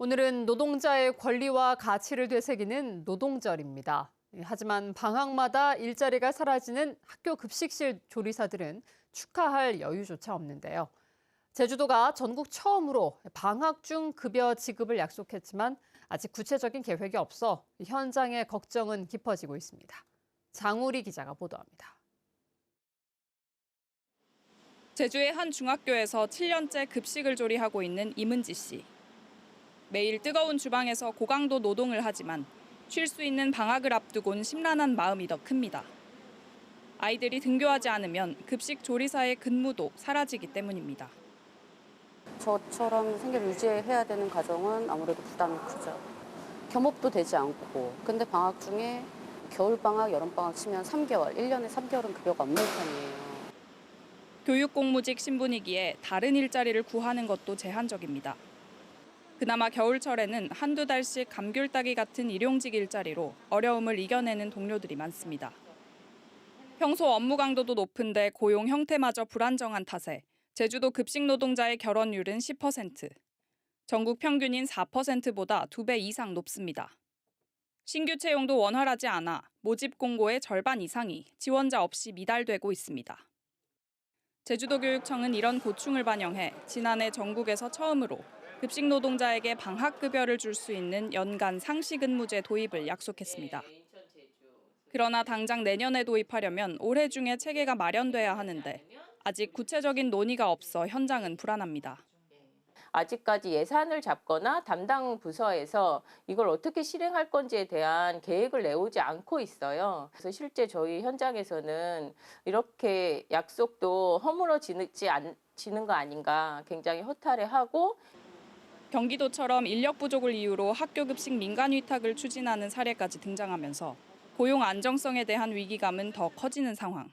오늘은 노동자의 권리와 가치를 되새기는 노동절입니다. 하지만 방학마다 일자리가 사라지는 학교 급식실 조리사들은 축하할 여유조차 없는데요. 제주도가 전국 처음으로 방학 중 급여 지급을 약속했지만 아직 구체적인 계획이 없어 현장의 걱정은 깊어지고 있습니다. 장우리 기자가 보도합니다. 제주의 한 중학교에서 7년째 급식을 조리하고 있는 임은지 씨. 매일 뜨거운 주방에서 고강도 노동을 하지만 쉴 수 있는 방학을 앞두곤 심란한 마음이 더 큽니다. 아이들이 등교하지 않으면 급식 조리사의 근무도 사라지기 때문입니다. 저처럼 생계를 유지해야 되는 가정은 아무래도 부담이 크죠. 겸업도 되지 않고, 근데 방학 중에 겨울방학, 여름방학 치면 3개월, 1년에 3개월은 급여가 없는 편이에요. 교육공무직 신분이기에 다른 일자리를 구하는 것도 제한적입니다. 그나마 겨울철에는 한두 달씩 감귤 따기 같은 일용직 일자리로 어려움을 이겨내는 동료들이 많습니다. 평소 업무 강도도 높은데 고용 형태마저 불안정한 탓에 제주도 급식 노동자의 결혼율은 10%, 전국 평균인 4%보다 2배 이상 높습니다. 신규 채용도 원활하지 않아 모집 공고의 절반 이상이 지원자 없이 미달되고 있습니다. 제주도교육청은 이런 고충을 반영해 지난해 전국에서 처음으로 급식 노동자에게 방학급여를 줄 수 있는 연간 상시근무제 도입을 약속했습니다. 그러나 당장 내년에 도입하려면 올해 중에 체계가 마련돼야 하는데 아직 구체적인 논의가 없어 현장은 불안합니다. 아직까지 예산을 잡거나 담당 부서에서 이걸 어떻게 실행할 건지에 대한 계획을 내오지 않고 있어요. 그래서 실제 저희 현장에서는 이렇게 약속도 허물어지는 거 아닌가 굉장히 허탈해하고, 경기도처럼 인력 부족을 이유로 학교 급식 민간 위탁을 추진하는 사례까지 등장하면서 고용 안정성에 대한 위기감은 더 커지는 상황.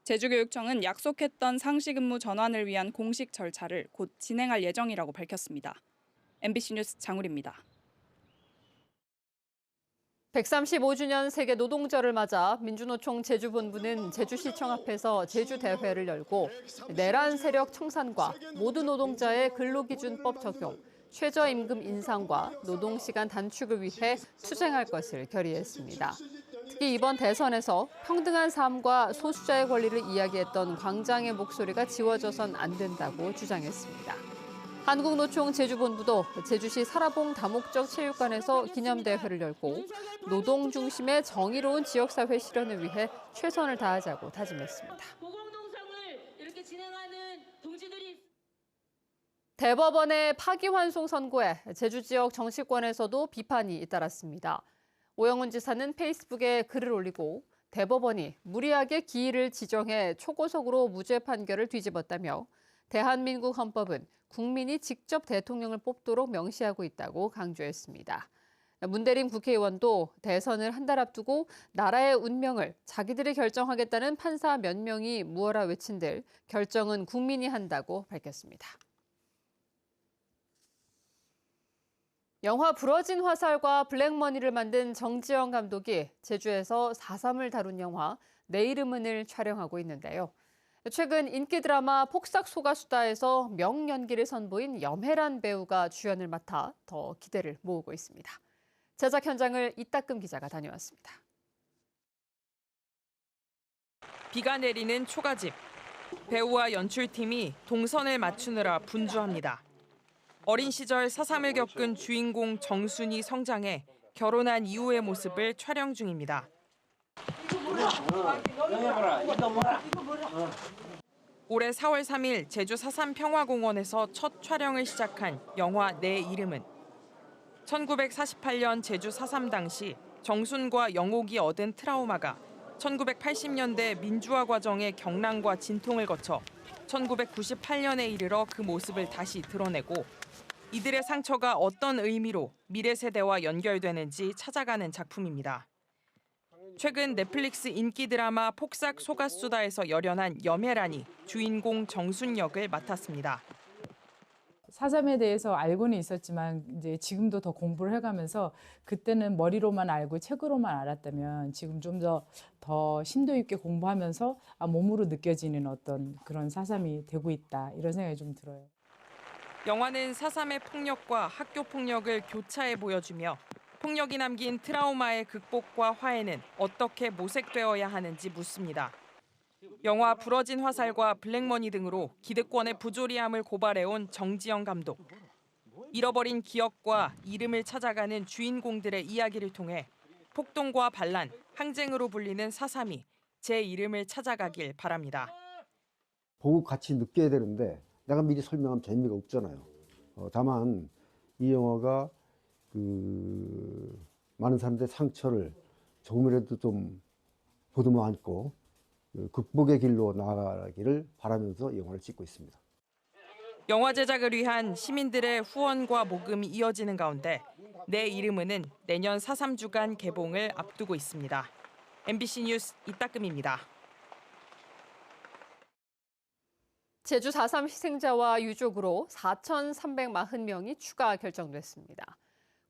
제주교육청은 약속했던 상시근무 전환을 위한 공식 절차를 곧 진행할 예정이라고 밝혔습니다. MBC 뉴스 장우리입니다. 135주년 세계 노동절을 맞아 민주노총 제주본부는 제주시청 앞에서 제주대회를 열고 내란 세력 청산과 모든 노동자의 근로기준법 적용, 최저임금 인상과 노동시간 단축을 위해 투쟁할 것을 결의했습니다. 특히 이번 대선에서 평등한 삶과 소수자의 권리를 이야기했던 광장의 목소리가 지워져선 안 된다고 주장했습니다. 한국노총 제주본부도 제주시 사라봉 다목적 체육관에서 기념대회를 열고 노동 중심의 정의로운 지역사회 실현을 위해 최선을 다하자고 다짐했습니다. 대법원의 파기환송 선고에 제주 지역 정치권에서도 비판이 잇따랐습니다. 오영훈 지사는 페이스북에 글을 올리고 대법원이 무리하게 기일을 지정해 초고속으로 무죄 판결을 뒤집었다며 대한민국 헌법은 국민이 직접 대통령을 뽑도록 명시하고 있다고 강조했습니다. 문대림 국회의원도 대선을 한 달 앞두고 나라의 운명을 자기들이 결정하겠다는 판사 몇 명이 무어라 외친들 결정은 국민이 한다고 밝혔습니다. 영화 부러진 화살과 블랙머니를 만든 정지영 감독이 제주에서 4.3을 다룬 영화 내 이름은을 촬영하고 있는데요. 최근 인기 드라마 폭삭 소가수다에서 명연기를 선보인 염혜란 배우가 주연을 맡아 더 기대를 모으고 있습니다. 제작 현장을 이따금 기자가 다녀왔습니다. 비가 내리는 초가집. 배우와 연출팀이 동선을 맞추느라 분주합니다. 어린 시절 4.3을 겪은 주인공 정순이 성장해 결혼한 이후의 모습을 촬영 중입니다. 올해 4월 3일 제주 4.3 평화공원에서 첫 촬영을 시작한 영화 내 이름은 1948년 제주 4.3 당시 정순과 영옥이 얻은 트라우마가 1980년대 민주화 과정의 경랑과 진통을 거쳐 1998년에 이르러 그 모습을 다시 드러내고 이들의 상처가 어떤 의미로 미래 세대와 연결되는지 찾아가는 작품입니다. 최근 넷플릭스 인기 드라마 폭삭 소가수다에서 열연한 염혜란이 주인공 정순 역을 맡았습니다. 4.3에 대해서 알고는 있었지만 이제 지금도 더 공부를 해가면서 그때는 머리로만 알고 책으로만 알았다면 지금 좀 더 심도 있게 공부하면서 몸으로 느껴지는 어떤 그런 4.3이 되고 있다 이런 생각이 좀 들어요. 영화는 4.3의 폭력과 학교 폭력을 교차해 보여주며 폭력이 남긴 트라우마의 극복과 화해는 어떻게 모색되어야 하는지 묻습니다. 영화 부러진 화살과 블랙머니 등으로 기득권의 부조리함을 고발해온 정지영 감독. 잃어버린 기억과 이름을 찾아가는 주인공들의 이야기를 통해 폭동과 반란, 항쟁으로 불리는 4.3이 제 이름을 찾아가길 바랍니다. 보고 같이 느껴야 되는데 내가 미리 설명하면 재미가 없잖아요. 다만 이 영화가 많은 사람들의 상처를 조금이라도 좀 보듬어 안고 극복의 길로 나아가기를 바라면서 이 영화를 찍고 있습니다. 영화 제작을 위한 시민들의 후원과 모금이 이어지는 가운데 내 이름은 내년 4.3 주간 개봉을 앞두고 있습니다. MBC 뉴스 이따금입니다. 제주 4.3 희생자와 유족으로 4,340명이 추가 결정됐습니다.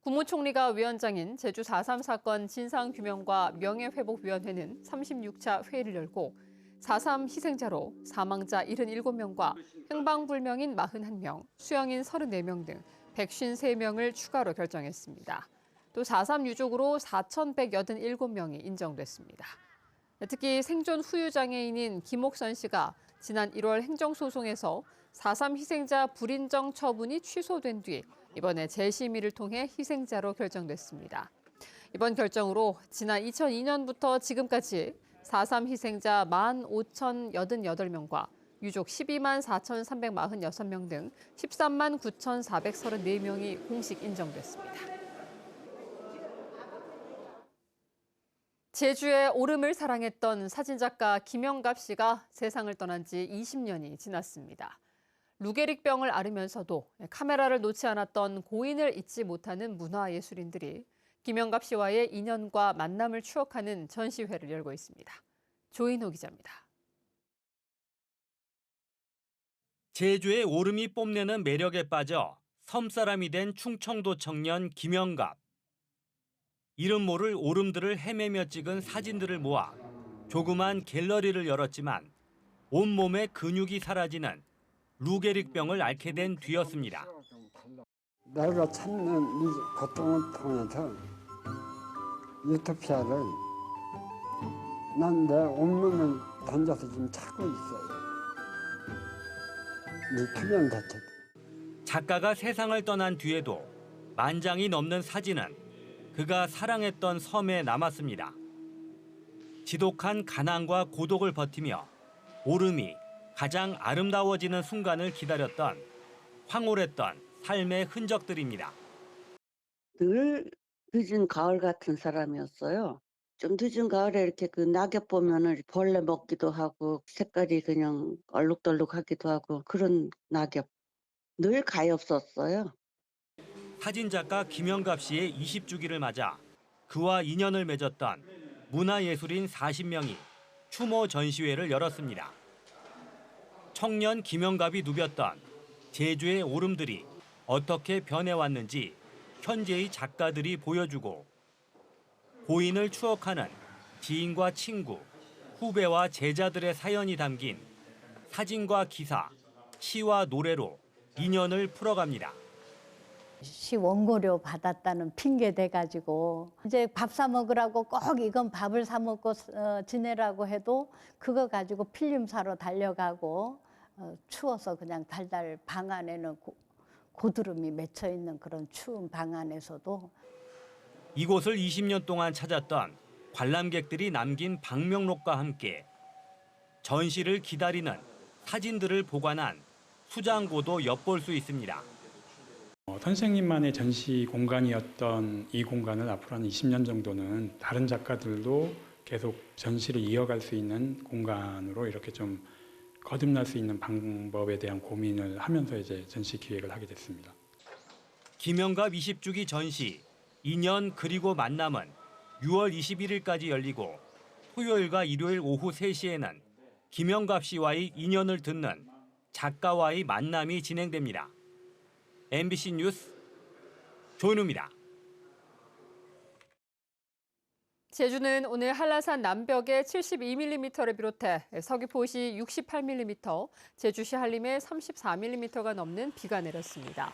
국무총리가 위원장인 제주 4.3 사건 진상규명과 명예회복위원회는 36차 회의를 열고 4.3 희생자로 사망자 77명과 행방불명인 41명, 수영인 34명 등 153명을 추가로 결정했습니다. 또 4.3 유족으로 4,187명이 인정됐습니다. 특히 생존 후유장애인인 김옥선 씨가 지난 1월 행정소송에서 4.3 희생자 불인정 처분이 취소된 뒤 이번에 재심의를 통해 희생자로 결정됐습니다. 이번 결정으로 지난 2002년부터 지금까지 4.3 희생자 15,088명과 유족 12만 4,346명 등 13만 9,434명이 공식 인정됐습니다. 제주의 오름을 사랑했던 사진작가 김영갑 씨가 세상을 떠난 지 20년이 지났습니다. 루게릭병을 앓으면서도 카메라를 놓지 않았던 고인을 잊지 못하는 문화예술인들이 김영갑 씨와의 인연과 만남을 추억하는 전시회를 열고 있습니다. 조인호 기자입니다. 제주의 오름이 뽐내는 매력에 빠져 섬사람이 된 충청도 청년 김영갑. 이름 모를 오름들을 헤매며 찍은 사진들을 모아 조그만 갤러리를 열었지만 온몸의 근육이 사라지는 루게릭병을 앓게 된 뒤였습니다. 내가 찾는 이 고통을 통해서 유토피아를 난 내 온몸을 던져서 지금 찾고 있어요. 이 투명 자체. 작가가 세상을 떠난 뒤에도 만장이 넘는 사진은 그가 사랑했던 섬에 남았습니다. 지독한 가난과 고독을 버티며 오름이 가장 아름다워지는 순간을 기다렸던 황홀했던 삶의 흔적들입니다. 늘 늦은 가을 같은 사람이었어요. 좀 늦은 가을에 이렇게 그 낙엽 보면은 벌레 먹기도 하고 색깔이 그냥 얼룩덜룩하기도 하고 그런 낙엽. 늘 가엾었어요. 사진작가 김영갑 씨의 20주기를 맞아 그와 인연을 맺었던 문화예술인 40명이 추모 전시회를 열었습니다. 청년 김영갑이 누볐던 제주의 오름들이 어떻게 변해왔는지 현재의 작가들이 보여주고 고인을 추억하는 지인과 친구, 후배와 제자들의 사연이 담긴 사진과 기사, 시와 노래로 인연을 풀어갑니다. 시 원고료 받았다는 핑계 대가지고 이제 밥 사 먹으라고 꼭 이건 밥을 사 먹고 지내라고 해도 그거 가지고 필름 사러 달려가고 추워서 그냥 달달 방 안에는 고드름이 맺혀 있는 그런 추운 방 안에서도 이곳을 20년 동안 찾았던 관람객들이 남긴 방명록과 함께 전시를 기다리는 사진들을 보관한 수장고도 엿볼 수 있습니다. 선생님만의 전시 공간이었던 이 공간을 앞으로 한 20년 정도는 다른 작가들도 계속 전시를 이어갈 수 있는 공간으로 이렇게 좀 거듭날 수 있는 방법에 대한 고민을 하면서 이제 전시 기획을 하게 됐습니다. 김영갑 20주기 전시 2년 그리고 만남은 6월 21일까지 열리고 토요일과 일요일 오후 3시에는 김영갑 씨와의 인연을 듣는 작가와의 만남이 진행됩니다. MBC 뉴스 조인우입니다. 제주는 오늘 한라산 남벽에 72mm를 비롯해 서귀포시 68mm, 제주시 한림에 34mm가 넘는 비가 내렸습니다.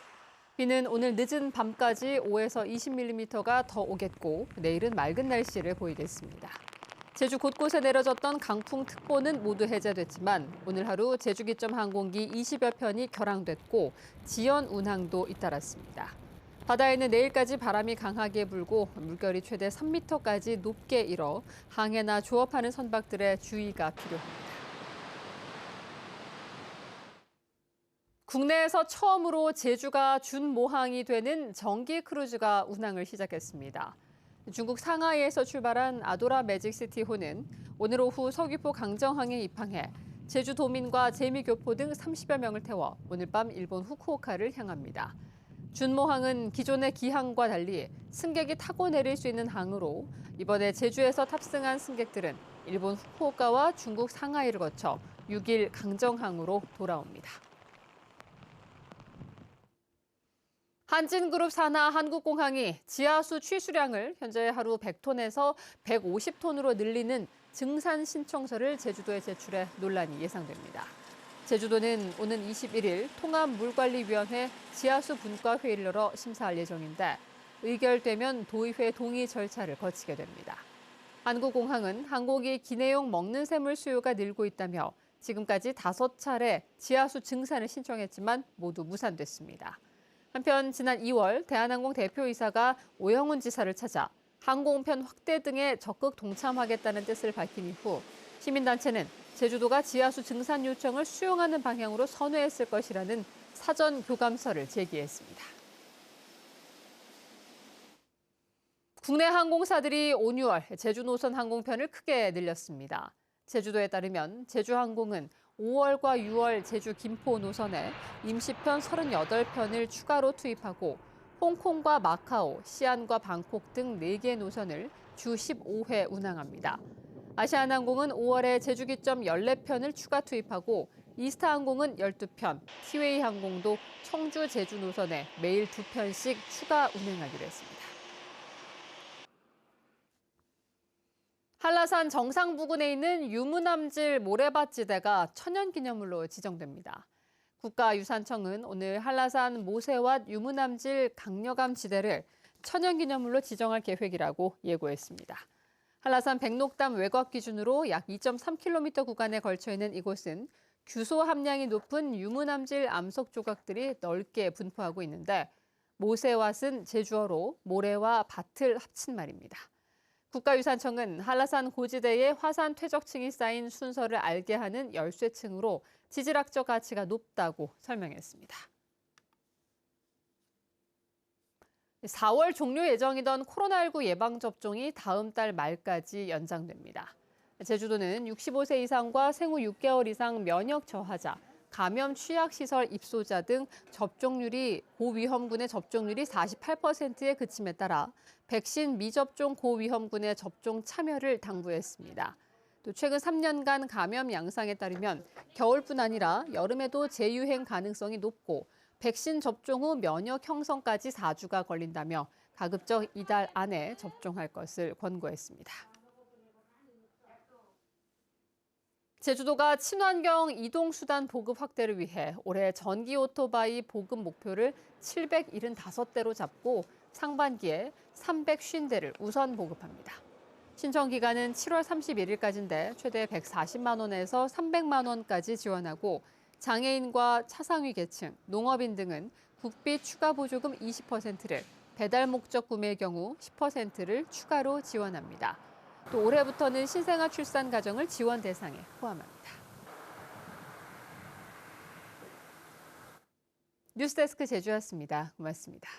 비는 오늘 늦은 밤까지 5에서 20mm가 더 오겠고 내일은 맑은 날씨를 보이겠습니다. 제주 곳곳에 내려졌던 강풍특보는 모두 해제됐지만 오늘 하루 제주 기점 항공기 20여 편이 결항됐고 지연 운항도 잇따랐습니다. 바다에는 내일까지 바람이 강하게 불고 물결이 최대 3m까지 높게 일어 항해나 조업하는 선박들의 주의가 필요합니다. 국내에서 처음으로 제주가 준모항이 되는 정기 크루즈가 운항을 시작했습니다. 중국 상하이에서 출발한 아도라 매직시티호는 오늘 오후 서귀포 강정항에 입항해 제주도민과 재미교포 등 30여 명을 태워 오늘 밤 일본 후쿠오카를 향합니다. 준모항은 기존의 기항과 달리 승객이 타고 내릴 수 있는 항으로 이번에 제주에서 탑승한 승객들은 일본 후쿠오카와 중국 상하이를 거쳐 6일 강정항으로 돌아옵니다. 한진그룹 산하 한국공항이 지하수 취수량을 현재 하루 100톤에서 150톤으로 늘리는 증산 신청서를 제주도에 제출해 논란이 예상됩니다. 제주도는 오는 21일 통합물관리위원회 지하수 분과 회의를 열어 심사할 예정인데 의결되면 도의회 동의 절차를 거치게 됩니다. 한국공항은 항공기 기내용 먹는 샘물 수요가 늘고 있다며 지금까지 5차례 지하수 증산을 신청했지만 모두 무산됐습니다. 한편 지난 2월 대한항공 대표이사가 오영훈 지사를 찾아 항공편 확대 등에 적극 동참하겠다는 뜻을 밝힌 이후 시민단체는 제주도가 지하수 증산 요청을 수용하는 방향으로 선회했을 것이라는 사전 교감서를 제기했습니다. 국내 항공사들이 올 6월 제주 노선 항공편을 크게 늘렸습니다. 제주도에 따르면 제주항공은 5월과 6월 제주 김포 노선에 임시편 38편을 추가로 투입하고 홍콩과 마카오, 시안과 방콕 등 4개 노선을 주 15회 운항합니다. 아시아나항공은 5월에 제주 기점 14편을 추가 투입하고 이스타항공은 12편, 티웨이 항공도 청주 제주 노선에 매일 2편씩 추가 운행하기로 했습니다. 한라산 정상 부근에 있는 유무남질 모래밭지대가 천연기념물로 지정됩니다. 국가유산청은 오늘 한라산 모세왓 유무남질 강력암 지대를 천연기념물로 지정할 계획이라고 예고했습니다. 한라산 백록담 외곽 기준으로 약 2.3km 구간에 걸쳐 있는 이곳은 규소 함량이 높은 유무남질 암석 조각들이 넓게 분포하고 있는데 모세왓은 제주어로 모래와 밭을 합친 말입니다. 국가유산청은 한라산 고지대에 화산 퇴적층이 쌓인 순서를 알게 하는 열쇠층으로 지질학적 가치가 높다고 설명했습니다. 4월 종료 예정이던 코로나19 예방접종이 다음 달 말까지 연장됩니다. 제주도는 65세 이상과 생후 6개월 이상 면역 저하자, 감염 취약시설 입소자 등 접종률이 고위험군의 접종률이 48%에 그침에 따라 백신 미접종 고위험군의 접종 참여를 당부했습니다. 또 최근 3년간 감염 양상에 따르면 겨울뿐 아니라 여름에도 재유행 가능성이 높고 백신 접종 후 면역 형성까지 4주가 걸린다며 가급적 이달 안에 접종할 것을 권고했습니다. 제주도가 친환경 이동수단 보급 확대를 위해 올해 전기 오토바이 보급 목표를 775대로 잡고 상반기에 350대를 우선 보급합니다. 신청 기간은 7월 31일까지인데 최대 140만 원에서 300만 원까지 지원하고 장애인과 차상위 계층, 농업인 등은 국비 추가 보조금 20%를, 배달 목적 구매의 경우 10%를 추가로 지원합니다. 또 올해부터는 신생아 출산 가정을 지원 대상에 포함합니다. 뉴스데스크 제주였습니다. 고맙습니다.